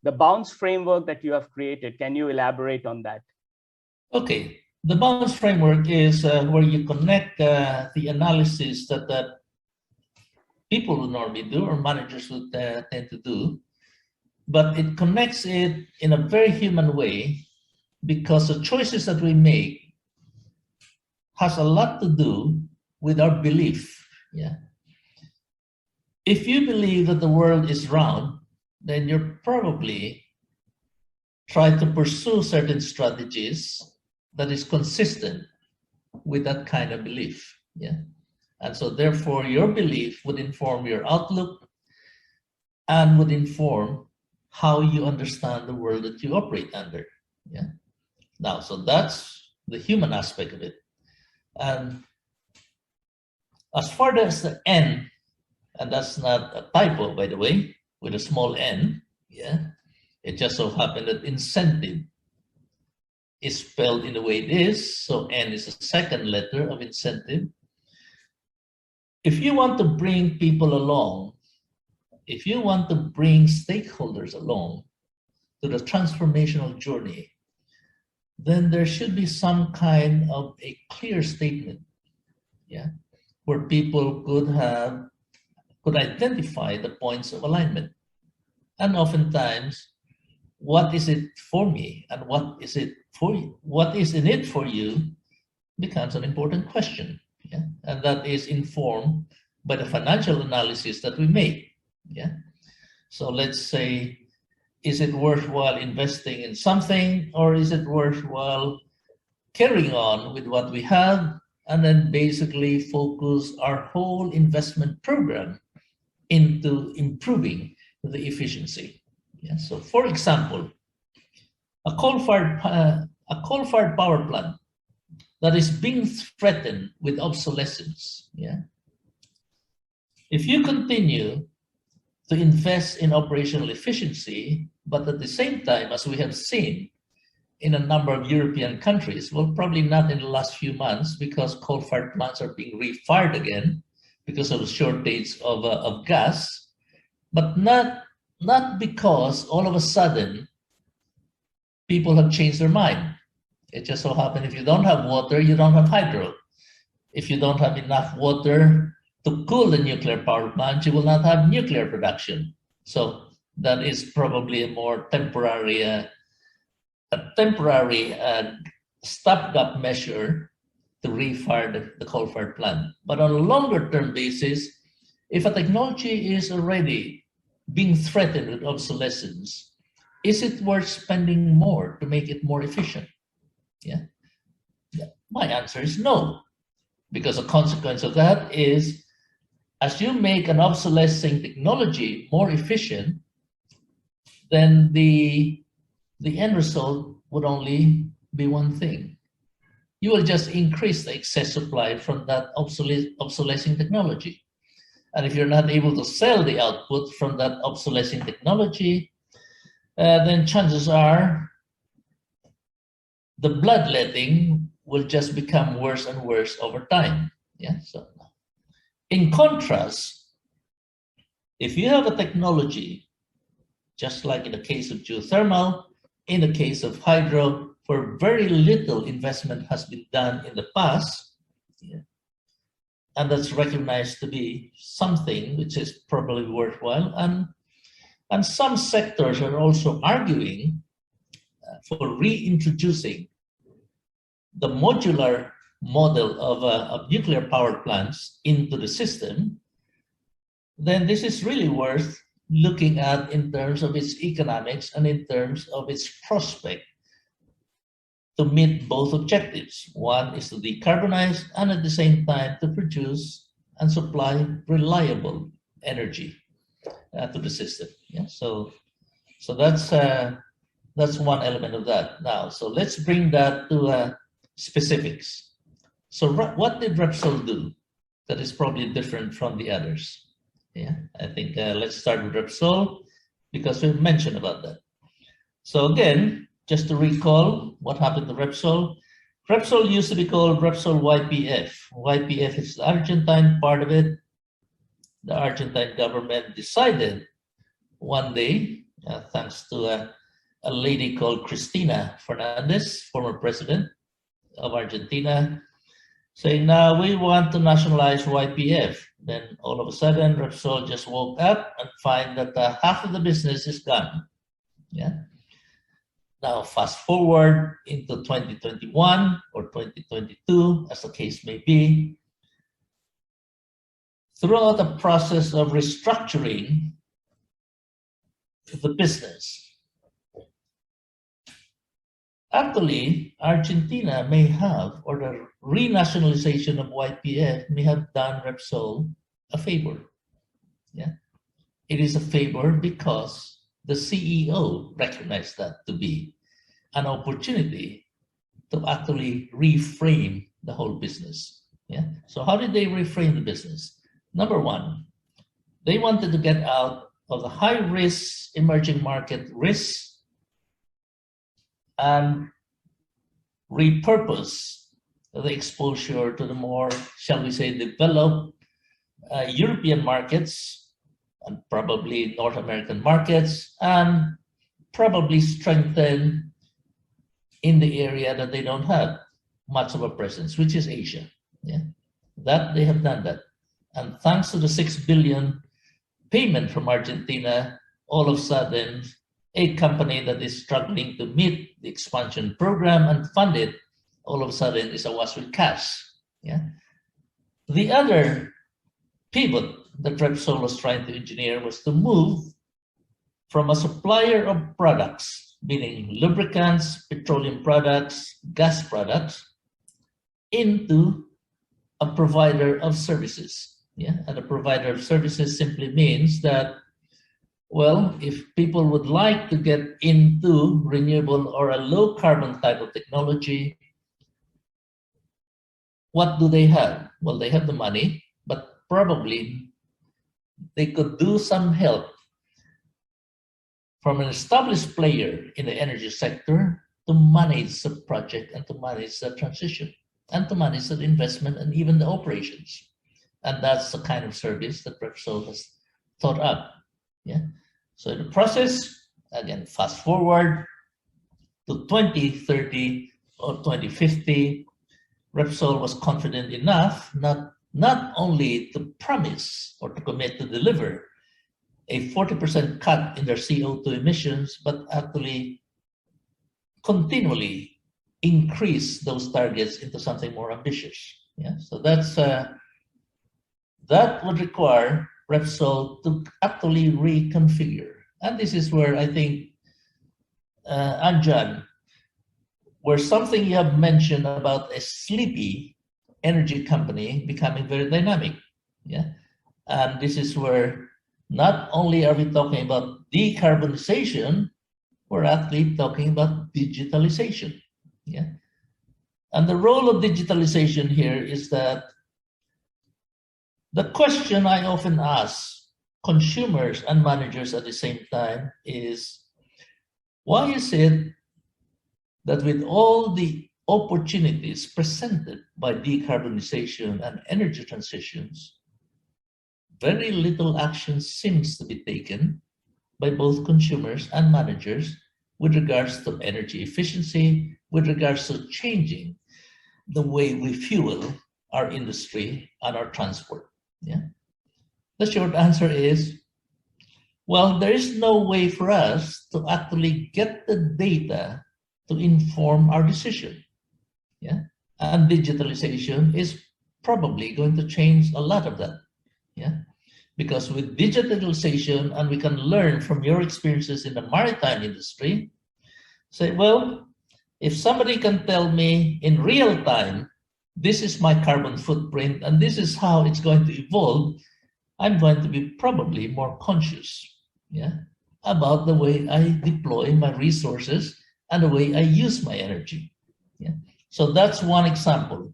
The BOUNCE framework that you have created, can you elaborate on that? Okay, the BOUNCE framework is where you connect the analysis that people would normally do or managers would tend to do, but it connects it in a very human way because the choices that we make has a lot to do with our belief. Yeah. If you believe that the world is round, then you're probably try to pursue certain strategies that is consistent with that kind of belief. Yeah. And so therefore your belief would inform your outlook and would inform how you understand the world that you operate under. Yeah. Now, so that's the human aspect of it. And as far as the N, and that's not a typo, by the way, with a small n, yeah, it just so happened that incentive is spelled in the way it is, so N is the second letter of incentive. If you want to bring people along, if you want to bring stakeholders along to the transformational journey, then there should be some kind of a clear statement, yeah, where people could identify the points of alignment. And oftentimes, what is it for me and what is it for you? What is in it for you becomes an important question. Yeah? And that is informed by the financial analysis that we make. Yeah. So let's say, is it worthwhile investing in something, or is it worthwhile carrying on with what we have and then basically focus our whole investment program into improving the efficiency? Yeah. So for example, a coal-fired power plant that is being threatened with obsolescence. Yeah. If you continue to invest in operational efficiency, but at the same time, as we have seen in a number of European countries, well, probably not in the last few months because coal-fired plants are being refired again because of a shortage of gas, but not because all of a sudden people have changed their mind. It just so happens if you don't have water, you don't have hydro. If you don't have enough water to cool the nuclear power plant, you will not have nuclear production. So that is probably a more temporary, stopgap measure to refire the coal-fired plant. But on a longer-term basis, if a technology is already being threatened with obsolescence, is it worth spending more to make it more efficient? Yeah. My answer is no, because a consequence of that is as you make an obsolescing technology more efficient, then the end result would only be one thing. You will just increase the excess supply from that obsolescing technology. And if you're not able to sell the output from that obsolescing technology, then chances are the bloodletting will just become worse and worse over time. Yeah. So, in contrast, if you have a technology, just like in the case of geothermal, in the case of hydro, where very little investment has been done in the past, yeah, and that's recognized to be something which is probably worthwhile, and some sectors are also arguing for reintroducing the modular model of nuclear power plants into the system, then this is really worth looking at in terms of its economics and in terms of its prospect to meet both objectives. One is to decarbonize and at the same time to produce and supply reliable energy to the system. Yeah, so that's one element of that. Now, so let's bring that to specifics. So what did Repsol do that is probably different from the others? Yeah, I think let's start with Repsol because we've mentioned about that. So again, just to recall what happened to Repsol. Repsol used to be called Repsol YPF. YPF is the Argentine part of it. The Argentine government decided one day thanks to a lady called Cristina Fernandez, former president of Argentina, saying, now we want to nationalize YPF. Then all of a sudden, Repsol just woke up and find that half of the business is gone. Yeah. Now, fast forward into 2021 or 2022, as the case may be, throughout the process of restructuring the business, actually, Argentina may have, or the renationalization of YPF may have done Repsol a favor. Yeah, it is a favor because the CEO recognized that to be an opportunity to actually reframe the whole business. Yeah. So how did they reframe the business? Number one, they wanted to get out of the high risk emerging market risks and repurpose the exposure to the more, shall we say, developed European markets and probably North American markets, and probably strengthen in the area that they don't have much of a presence, which is Asia. Yeah, that they have done that. And thanks to the 6 billion payment from Argentina, all of a sudden, a company that is struggling to meet the expansion program and fund it, all of a sudden is awash with cash. Yeah. The other pivot that Repsol was trying to engineer was to move from a supplier of products, meaning lubricants, petroleum products, gas products, into a provider of services. Yeah, and a provider of services simply means that, well, if people would like to get into renewable or a low carbon type of technology, what do they have? Well, they have the money, but probably they could do some help from an established player in the energy sector to manage the project and to manage the transition and to manage the investment and even the operations. And that's the kind of service that Repsol has thought up. Yeah. So in the process, again, fast forward to 2030 or 2050, Repsol was confident enough not only to promise or to commit to deliver a 40% cut in their CO2 emissions, but actually continually increase those targets into something more ambitious. Yeah, so that's that would require Repsol to actually reconfigure. And this is where I think, Anjan, where something you have mentioned about a sleepy energy company becoming very dynamic. Yeah, and this is where not only are we talking about decarbonization, we're actually talking about digitalization. Yeah, and the role of digitalization here is that the question I often ask consumers and managers at the same time is, why is it that with all the opportunities presented by decarbonization and energy transitions, very little action seems to be taken by both consumers and managers with regards to energy efficiency, with regards to changing the way we fuel our industry and our transport? Yeah. The short answer is, well, there is no way for us to actually get the data to inform our decision. Yeah. And digitalization is probably going to change a lot of that. Yeah. Because with digitalization, and we can learn from your experiences in the maritime industry, say, well, if somebody can tell me in real time, this is my carbon footprint and this is how it's going to evolve, I'm going to be probably more conscious, yeah, about the way I deploy my resources and the way I use my energy. Yeah. So that's one example.